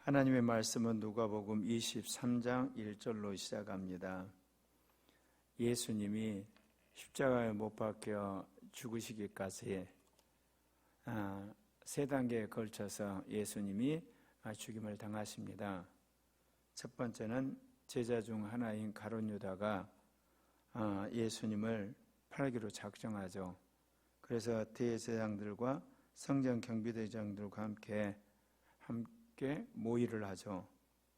하나님의 말씀은 누가복음 23장 1절로 시작합니다. 예수님이 십자가에 못 박혀 죽으시기까지 세 단계에 걸쳐서 예수님이 죽임을 당하십니다. 첫 번째는 제자 중 하나인 가룟 유다가 예수님을 팔기로 작정하죠. 그래서 대제사장들과 성전 경비대장들과 함께 모의를 하죠.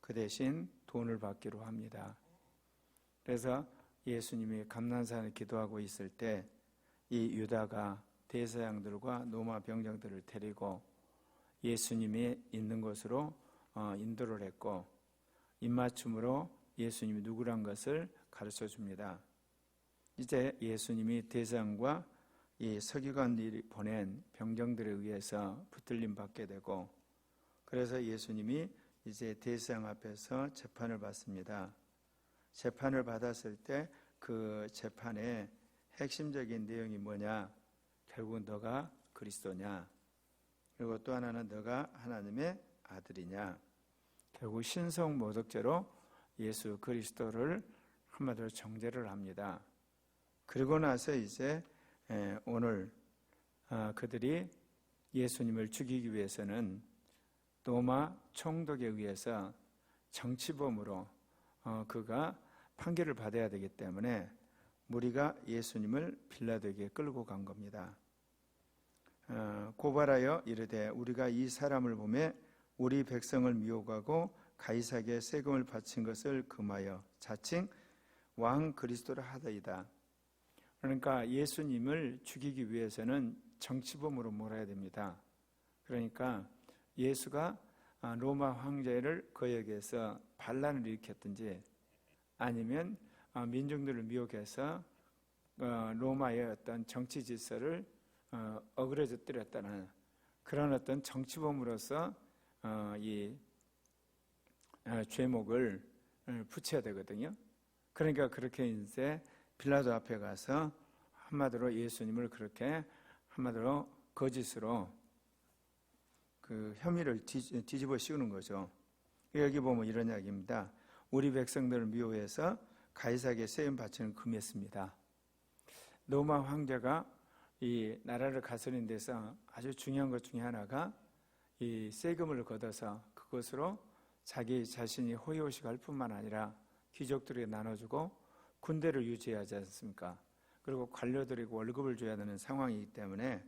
그 대신 돈을 받기로 합니다. 그래서 예수님이 감난산에 기도하고 있을 때 이 유다가 대제사장들과 로마 병정들을 데리고 예수님이 있는 곳으로 인도를 했고 입맞춤으로 예수님이 누구란 것을 가르쳐 줍니다. 이제 예수님이 대제사장과 이 서기관들이 보낸 병정들에 의해서 붙들림 받게 되고, 그래서 예수님이 이제 대제사장 앞에서 재판을 받습니다. 재판을 받았을 때 그 재판의 핵심적인 내용이 뭐냐? 결국 너가 그리스도냐? 그리고 또 하나는 너가 하나님의 아들이냐? 결국 신성모독죄로 예수 그리스도를 한마디로 정죄를 합니다. 그리고 나서 이제 오늘 그들이 예수님을 죽이기 위해서는 로마 총독에 의해서 정치범으로 그가 판결을 받아야 되기 때문에 무리가 예수님을 빌라도에게 끌고 간 겁니다. 고발하여 이르되 우리가 이 사람을 보매 우리 백성을 미혹하고 가이사에게 세금을 바친 것을 금하여 자칭 왕 그리스도라 하더이다. 그러니까 예수님을 죽이기 위해서는 정치범으로 몰아야 됩니다. 그러니까 예수가 로마 황제를 거역해서 반란을 일으켰든지 아니면 민중들을 미혹해서 로마의 어떤 정치 질서를 어그러뜨렸다는 그런 어떤 정치범으로서 이 죄목을 붙여야 되거든요. 그러니까 그렇게 이제 빌라도 앞에 가서 한마디로 예수님을 그렇게 한마디로 거짓으로 그 혐의를 뒤집어 씌우는 거죠. 여기 보면 이런 이야기입니다. 우리 백성들을 미워해서 가이사에게 세금 바치는 금했습니다. 로마 황제가 이 나라를 다스리는 데서 아주 중요한 것 중에 하나가 이 세금을 걷어서 그것으로 자기 자신이 호의호식할 뿐만 아니라 귀족들에게 나눠주고 군대를 유지하지 않습니까? 그리고 관료들에게 월급을 줘야 되는 상황이기 때문에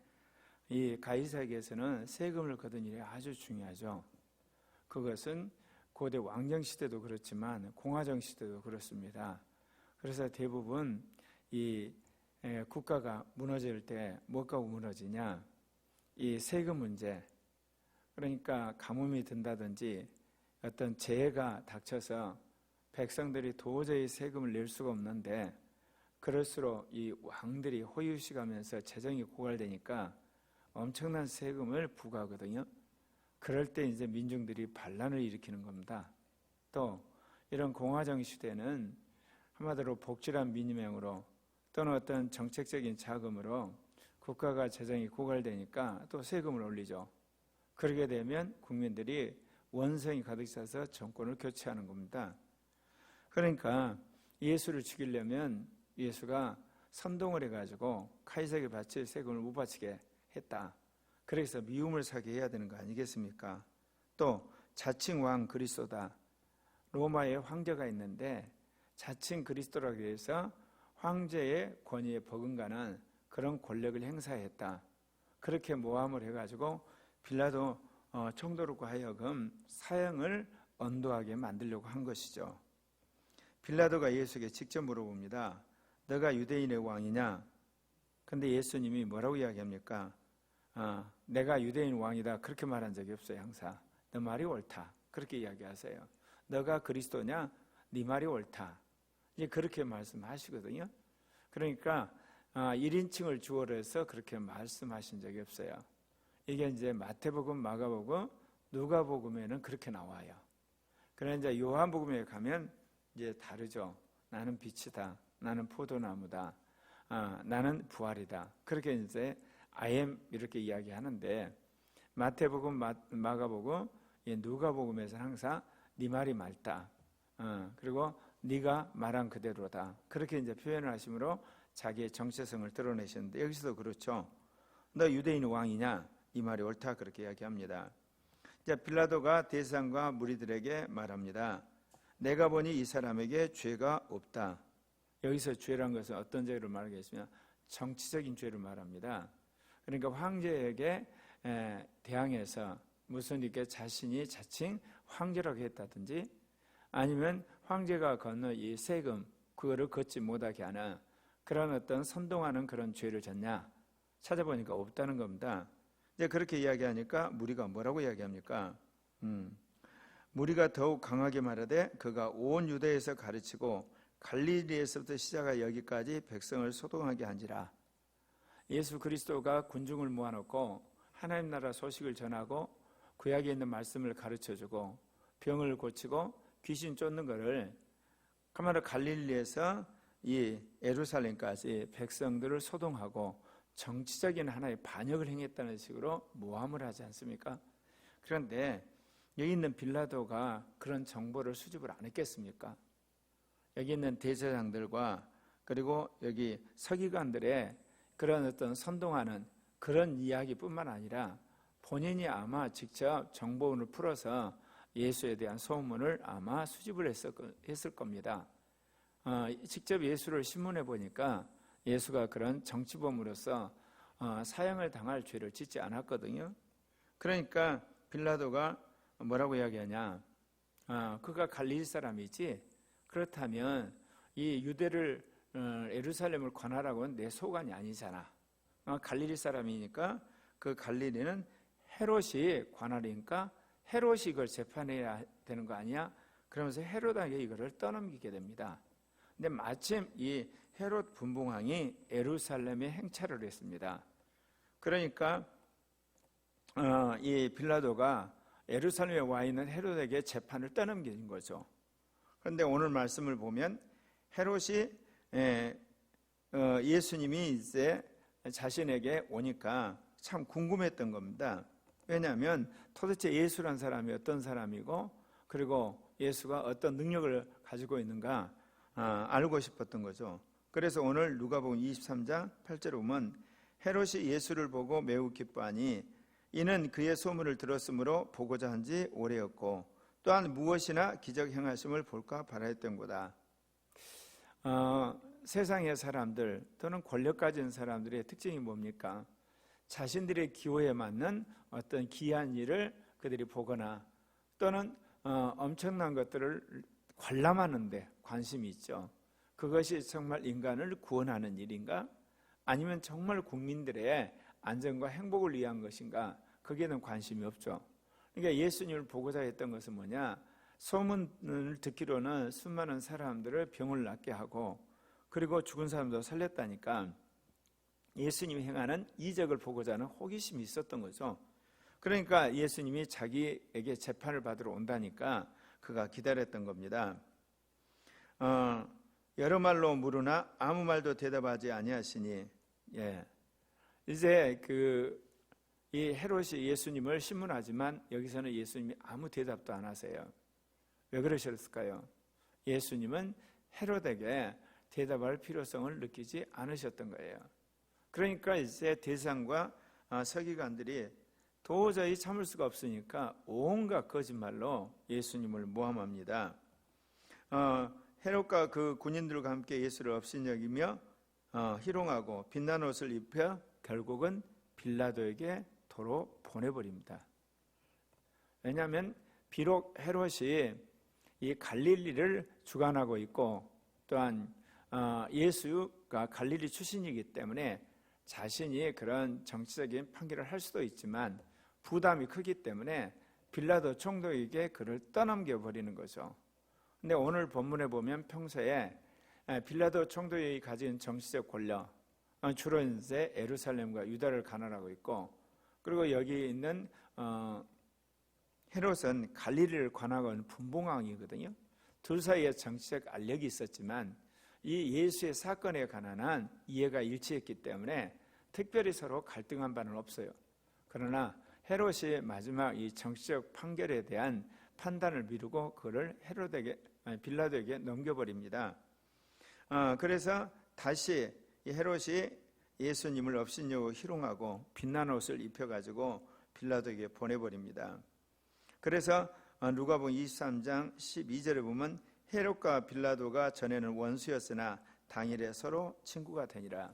이 가이사에게서는 세금을 걷는 일이 아주 중요하죠. 그것은 고대 왕정 시대도 그렇지만 공화정 시대도 그렇습니다. 그래서 대부분 이 국가가 무너질 때 뭐가 무너지냐? 이 세금 문제. 그러니까 가뭄이 든다든지 어떤 재해가 닥쳐서 백성들이 도저히 세금을 낼 수가 없는데 그럴수록 이 왕들이 호의호식하면서 재정이 고갈되니까 엄청난 세금을 부과하거든요. 그럴 때 이제 민중들이 반란을 일으키는 겁니다. 또 이런 공화정 시대는 한마디로 복지란 민유명으로 또는 어떤 정책적인 자금으로 국가가 재정이 고갈되니까 또 세금을 올리죠. 그러게 되면 국민들이 원성이 가득 차서 정권을 교체하는 겁니다. 그러니까 예수를 죽이려면 예수가 선동을 해가지고 카이사에게 바칠 세금을 못 바치게 했다. 그래서 미움을 사게 해야 되는 거 아니겠습니까? 또 자칭 왕 그리스도다. 로마에 황제가 있는데 자칭 그리스도라고 해서 황제의 권위에 버금가는 그런 권력을 행사했다. 그렇게 모함을 해가지고 빌라도 총독으로 하여금 사형을 언도하게 만들려고 한 것이죠. 빌라도가 예수에게 직접 물어봅니다. 너가 유대인의 왕이냐? 근데 예수님이 뭐라고 이야기합니까? 내가 유대인 왕이다 그렇게 말한 적이 없어요. 항상 너 말이 옳다 그렇게 이야기하세요. 너가 그리스도냐? 네 말이 옳다 이제 그렇게 말씀하시거든요. 그러니까 1인칭을 주어로 해서 그렇게 말씀하신 적이 없어요. 이게 이제 마태복음, 마가복음, 누가복음에는 그렇게 나와요. 그러나 이제 요한복음에 가면 이제 다르죠. 나는 빛이다. 나는 포도나무다. 나는 부활이다. 그렇게 이제 I am 이렇게 이야기하는데 마태복음, 마가복음, 누가복음에서는 항상 네 말이 맞다. 그리고 네가 말한 그대로다. 그렇게 이제 표현을 하심으로 자기의 정체성을 드러내셨는데 여기서도 그렇죠. 너 유대인 왕이냐? 이 말이 옳다. 그렇게 이야기합니다. 이제 빌라도가 대제사장과 무리들에게 말합니다. 내가 보니 이 사람에게 죄가 없다. 여기서 죄란 것은 어떤 죄를 말하겠으면 정치적인 죄를 말합니다. 그러니까 황제에게 대항해서 무슨 이렇게 자신이 자칭 황제라고 했다든지 아니면 황제가 걷는 이 세금 그거를 걷지 못하게 하는 그런 어떤 선동하는 그런 죄를 졌냐 찾아보니까 없다는 겁니다. 이제 그렇게 이야기하니까 무리가 뭐라고 이야기합니까? 무리가 더욱 강하게 말하되 그가 온 유대에서 가르치고 갈릴리에서부터 시작하 여기까지 백성을 소동하게 한지라. 예수 그리스도가 군중을 모아놓고 하나님 나라 소식을 전하고 구약에 있는 말씀을 가르쳐주고 병을 고치고 귀신 쫓는 것을 그야말로 갈릴리에서 이 예루살렘까지 백성들을 소동하고 정치적인 하나의 반역을 행했다는 식으로 모함을 하지 않습니까? 그런데 여기 있는 빌라도가 그런 정보를 수집을 안 했겠습니까? 여기 있는 대제사장들과 그리고 여기 서기관들의 그런 어떤 선동하는 그런 이야기뿐만 아니라 본인이 아마 직접 정보원을 풀어서 예수에 대한 소문을 아마 수집을 했을 겁니다. 직접 예수를 신문해 보니까 예수가 그런 정치범으로서 사형을 당할 죄를 짓지 않았거든요. 그러니까 빌라도가 뭐라고 이야기하냐? 그가 갈릴리 사람이지. 그렇다면 이 유대를 예루살렘을 관할하고는 내 소관이 아니잖아. 갈릴리 사람이니까 그 갈릴리는 헤롯이 관할이니까 헤롯이 이걸 재판해야 되는 거 아니야? 그러면서 헤롯에게 이거를 떠넘기게 됩니다. 근데 마침 이 헤롯 분봉왕이 예루살렘에 행차를 했습니다. 그러니까 이 빌라도가 예루살렘에 와 있는 헤롯에게 재판을 떠넘긴 거죠. 그런데 오늘 말씀을 보면 헤롯이 예수님이 이제 자신에게 오니까 참 궁금했던 겁니다. 왜냐하면 도대체 예수란 사람이 어떤 사람이고 그리고 예수가 어떤 능력을 가지고 있는가 알고 싶었던 거죠. 그래서 오늘 누가복음 23장 8절에 보면 헤롯이 예수를 보고 매우 기뻐하니 이는 그의 소문을 들었으므로 보고자 한 지 오래였고 또한 무엇이나 기적 행하심을 볼까 바라였던 거다. 세상의 사람들 또는 권력 가진 사람들의 특징이 뭡니까? 자신들의 기호에 맞는 어떤 기이한 일을 그들이 보거나 또는 엄청난 것들을 관람하는 데 관심이 있죠. 그것이 정말 인간을 구원하는 일인가? 아니면 정말 국민들의 안전과 행복을 위한 것인가? 거기에는 관심이 없죠. 그러니까 예수님을 보고자 했던 것은 뭐냐? 소문을 듣기로는 수많은 사람들을 병을 낫게 하고 그리고 죽은 사람도 살렸다니까 예수님이 행하는 이적을 보고자 하는 호기심이 있었던 거죠. 그러니까 예수님이 자기에게 재판을 받으러 온다니까 그가 기다렸던 겁니다. 여러 말로 물으나 아무 말도 대답하지 아니하시니 이제 이 헤롯이 예수님을 신문하지만 여기서는 예수님이 아무 대답도 안 하세요. 왜 그러셨을까요? 예수님은 헤롯에게 대답할 필요성을 느끼지 않으셨던 거예요. 그러니까 이제 대제사장과 서기관들이 도저히 참을 수가 없으니까 온갖 거짓말로 예수님을 모함합니다. 헤롯과 그 군인들과 함께 예수를 업신여기며 희롱하고 빛난 옷을 입혀 결국은 빌라도에게 도로 보내버립니다. 왜냐하면 비록 헤롯이 이 갈릴리를 주관하고 있고 또한 예수가 갈릴리 출신이기 때문에 자신이 그런 정치적인 판결을 할 수도 있지만 부담이 크기 때문에 빌라도 총독에게 그를 떠넘겨 버리는 거죠. 근데 오늘 본문에 보면 평소에 빌라도 총독이 가진 정치적 권력 주로 이제 예루살렘과 유다를 관할하고 있고 그리고 여기 있는 헤롯은 갈릴리를 관할하고 있는 분봉왕이거든요. 둘 사이에 정치적 알력이 있었지만 이 예수의 사건에 관한 이해가 일치했기 때문에 특별히 서로 갈등한 바는 없어요. 그러나 헤롯이 마지막 이 정치적 판결에 대한 판단을 미루고 그를 빌라도에게 넘겨버립니다. 그래서 다시 이 헤롯이 예수님을 업신여고 희롱하고 빛난 옷을 입혀가지고 빌라도에게 보내버립니다. 그래서 누가복음 23장 12절에 보면 헤롯과 빌라도가 전에는 원수였으나 당일에 서로 친구가 되니라.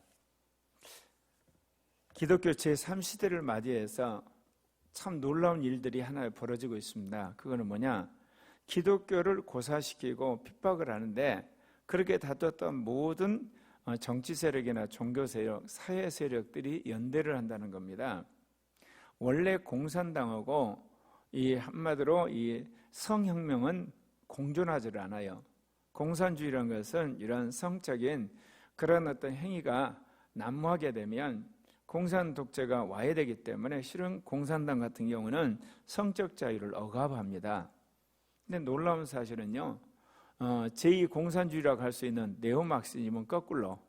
기독교 제3시대를 맞이해서 참 놀라운 일들이 하나 벌어지고 있습니다. 그거는 뭐냐? 기독교를 고사시키고 핍박을 하는데 그렇게 다퉜던 모든 정치 세력이나 종교 세력, 사회 세력들이 연대를 한다는 겁니다. 원래 공산당하고 이 한마디로 이 성혁명은 공존하지 않아요. 공산주의라는 것은 이런 성적인 그런 어떤 행위가 난무하게 되면 공산 독재가 와야 되기 때문에 실은 공산당 같은 경우는 성적 자유를 억압합니다. 근데 놀라운 사실은요, 제2공산주의라고 할 수 있는 네오막시즘은 거꾸로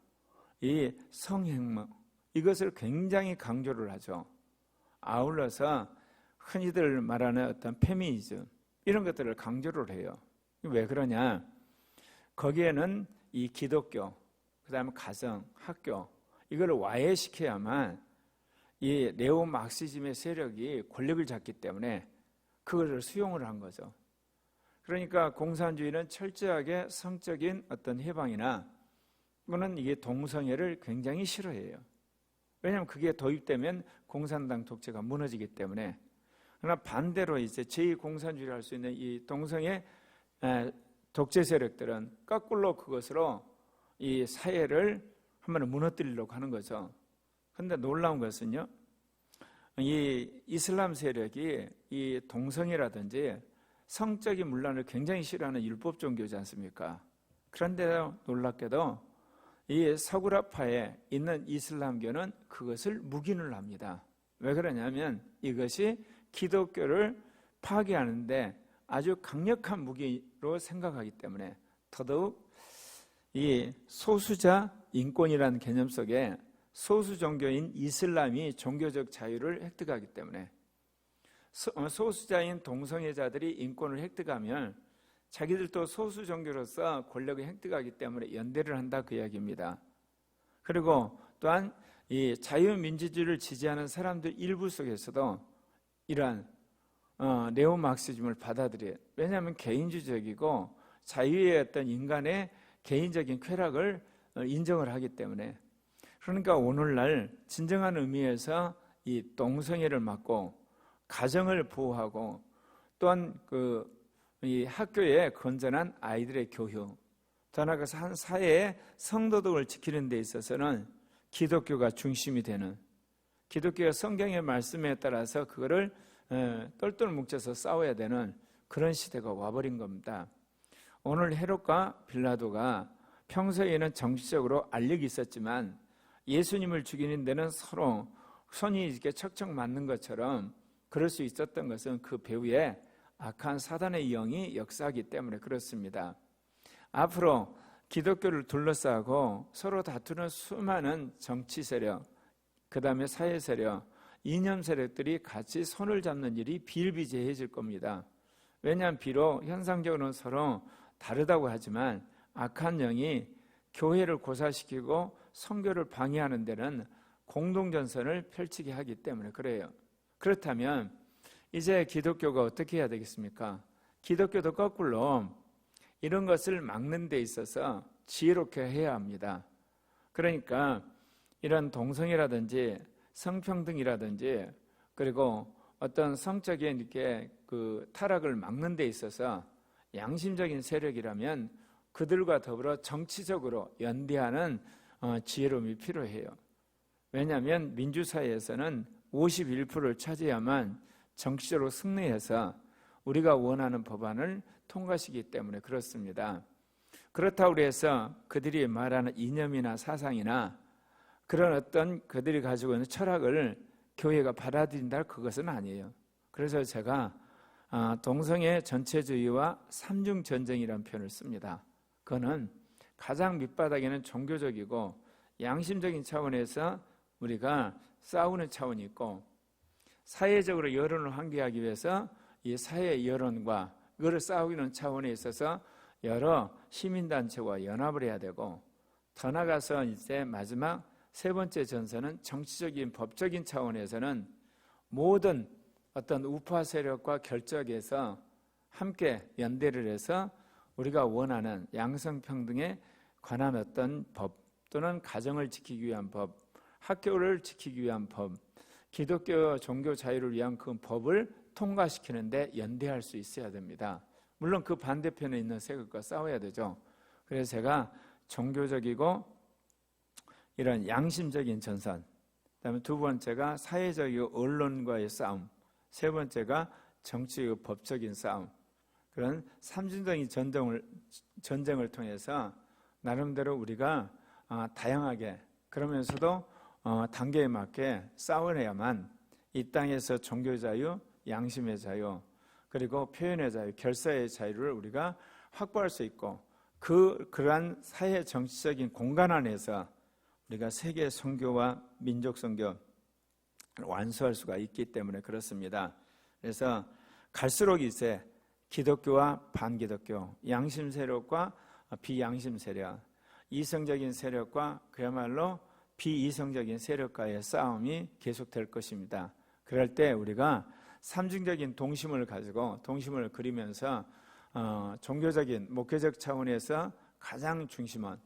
이 성혁명 이것을 굉장히 강조를 하죠. 아울러서 흔히들 말하는 어떤 페미니즘 이런 것들을 강조를 해요. 왜 그러냐? 거기에는 이 기독교, 그다음에 가정, 학교 이걸 와해시켜야만 이 네오막시즘의 세력이 권력을 잡기 때문에 그것을 수용을 한 거죠. 그러니까 공산주의는 철저하게 성적인 어떤 해방이나 또는 이게 동성애를 굉장히 싫어해요. 왜냐하면 그게 도입되면 공산당 독재가 무너지기 때문에. 그러나 반대로 이제 제2공산주의를 할 수 있는 이 동성애 독재 세력들은 거꾸로 그것으로 이 사회를 한번 무너뜨리려고 하는 거죠. 그런데 놀라운 것은요, 이 이슬람 세력이 이 동성애라든지 성적인 문란을 굉장히 싫어하는 율법 종교지 않습니까? 그런데 놀랍게도 이 서구라파에 있는 이슬람교는 그것을 묵인을 합니다. 왜 그러냐면 이것이 기독교를 파괴하는데 아주 강력한 무기로 생각하기 때문에 더더욱 이 소수자 인권이라는 개념 속에 소수 종교인 이슬람이 종교적 자유를 획득하기 때문에 소수자인 동성애자들이 인권을 획득하면 자기들도 소수 종교로서 권력을 획득하기 때문에 연대를 한다 그 이야기입니다. 그리고 또한 이 자유민주주의를 지지하는 사람들 일부 속에서도 이러한 네오막시즘을 받아들여요. 왜냐하면 개인주의적이고 자유의 어떤 인간의 개인적인 쾌락을 인정을 하기 때문에. 그러니까 오늘날 진정한 의미에서 이 동성애를 막고 가정을 보호하고 또한 이 학교에 건전한 아이들의 교육, 더 나아가서 한 사회의 성도덕을 지키는 데 있어서는 기독교가 중심이 되는, 기독교가 성경의 말씀에 따라서 그거를 똘똘 뭉쳐서 싸워야 되는 그런 시대가 와버린 겁니다. 오늘 헤롯과 빌라도가 평소에는 정치적으로 알력이 있었지만 예수님을 죽이는 데는 서로 손이 이렇게 척척 맞는 것처럼 그럴 수 있었던 것은 그 배후에 악한 사단의 영이 역사하기 때문에 그렇습니다. 앞으로 기독교를 둘러싸고 서로 다투는 수많은 정치 세력, 그 다음에 사회 세력, 이념 세력들이 같이 손을 잡는 일이 비일비재해질 겁니다. 왜냐하면 비록 현상적으로는 서로 다르다고 하지만 악한 영이 교회를 고사시키고 선교를 방해하는 데는 공동전선을 펼치게 하기 때문에 그래요. 그렇다면 이제 기독교가 어떻게 해야 되겠습니까? 기독교도 거꾸로 이런 것을 막는 데 있어서 지혜롭게 해야 합니다. 그러니까 이런 동성애라든지 성평등이라든지 그리고 어떤 성적인 이렇게 그 타락을 막는 데 있어서 양심적인 세력이라면 그들과 더불어 정치적으로 연대하는 지혜로움이 필요해요. 왜냐하면 민주사회에서는 51%를 차지해야만 정치적으로 승리해서 우리가 원하는 법안을 통과시키기 때문에 그렇습니다. 그렇다고 해서 그들이 말하는 이념이나 사상이나 그런 어떤 그들이 가지고 있는 철학을 교회가 받아들인다 그것은 아니에요. 그래서 제가 동성애 전체주의와 삼중전쟁이라는 표현을 씁니다. 그거는 가장 밑바닥에는 종교적이고 양심적인 차원에서 우리가 싸우는 차원이 있고 사회적으로 여론을 환기하기 위해서 이 사회 여론과 그걸 싸우는 차원에 있어서 여러 시민단체와 연합을 해야 되고, 더 나아가서 이제 마지막 세 번째 전선은 정치적인 법적인 차원에서는 모든 어떤 우파 세력과 결적해서 함께 연대를 해서 우리가 원하는 양성평등에 관한 어떤 법, 또는 가정을 지키기 위한 법, 학교를 지키기 위한 법, 기독교 종교 자유를 위한 그 법을 통과시키는데 연대할 수 있어야 됩니다. 물론 그 반대편에 있는 세력과 싸워야 되죠. 그래서 제가 종교적이고 이런 양심적인 전선, 그다음에 두 번째가 사회적이고 언론과의 싸움, 세 번째가 정치적 법적인 싸움, 그런 삼중적인 전쟁을 통해서 나름대로 우리가 다양하게, 그러면서도 단계에 맞게 싸워내야만 이 땅에서 종교 자유, 양심의 자유, 그리고 표현의 자유, 결사의 자유를 우리가 확보할 수 있고, 그러한 사회 정치적인 공간 안에서 우리가 세계 선교와 민족 선교를 완수할 수가 있기 때문에 그렇습니다. 그래서 갈수록 이제 기독교와 반기독교, 양심 세력과 비양심 세력, 이성적인 세력과 그야말로 비이성적인 세력과의 싸움이 계속될 것입니다. 그럴 때 우리가 삼중적인 동심을 가지고 동심을 그리면서 종교적인 목회적 차원에서 가장 중심은,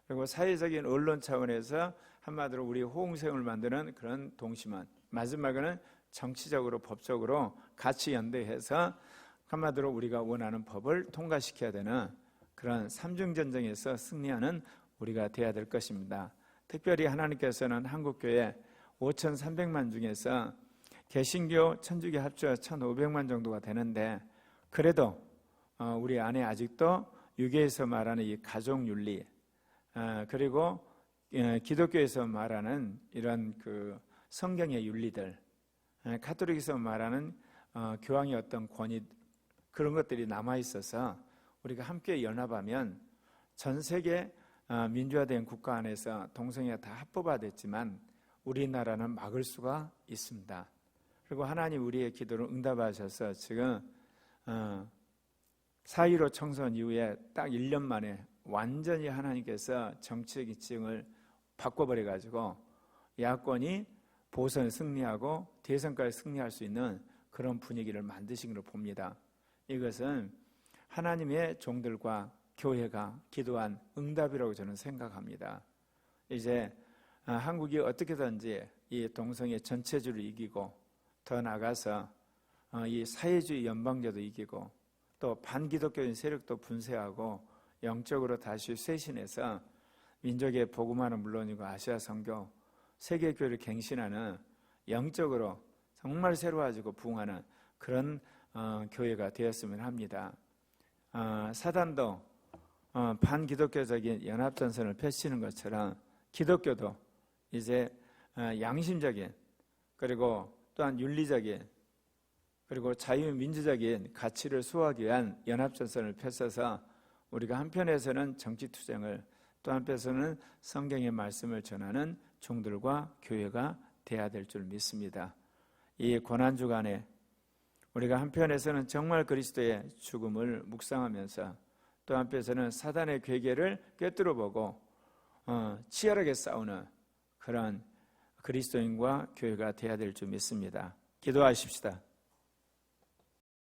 그리고 사회적인 언론 차원에서 한마디로 우리 호응성을 만드는 그런 동심은, 마지막에는 정치적으로 법적으로 같이 연대해서 한마디로 우리가 원하는 법을 통과시켜야 되는 그런 삼중전쟁에서 승리하는 우리가 되어야 될 것입니다. 특별히 하나님께서는 한국교회 5,300만 중에서 개신교, 천주교 합쳐서 1,500만 정도가 되는데, 그래도 우리 안에 아직도 유교에서 말하는 이 가족윤리, 그리고 기독교에서 말하는 이런 그 성경의 윤리들, 가톨릭에서 말하는 교황의 어떤 권위, 그런 것들이 남아있어서 우리가 함께 연합하면 전 세계 민주화된 국가 안에서 동성애가 다 합법화됐지만 우리나라는 막을 수가 있습니다. 그리고 하나님 우리의 기도를 응답하셔서 지금 4.15 총선 이후에 딱 1년 만에 완전히 하나님께서 정치적 지형을 바꿔버려가지고 야권이 보선에 승리하고 대선까지 승리할 수 있는 그런 분위기를 만드신 걸로 봅니다. 이것은 하나님의 종들과 교회가 기도한 응답이라고 저는 생각합니다. 이제 한국이 어떻게든지 이 동성애 전체주를 이기고, 더 나아가서 이 사회주의 연방제도 이기고, 또 반기독교인 세력도 분쇄하고 영적으로 다시 쇄신해서 민족의 복음화는 물론이고 아시아 선교, 세계교회를 갱신하는 영적으로 정말 새로워지고 부흥하는 그런 교회가 되었으면 합니다. 사단도 반기독교적인 연합전선을 펼치는 것처럼 기독교도 이제 양심적인, 그리고 또한 윤리적인, 그리고 자유민주적인 가치를 수호하기 위한 연합전선을 펼쳐서 우리가 한편에서는 정치투쟁을, 또 한편에서는 성경의 말씀을 전하는 종들과 교회가 돼야 될 줄 믿습니다. 이 고난주간에 우리가 한편에서는 정말 그리스도의 죽음을 묵상하면서, 또 한편에서는 사단의 괴계를 꿰뚫어보고 치열하게 싸우는 그런 그리스도인과 교회가 돼야 될 줄 믿습니다. 기도하십시다.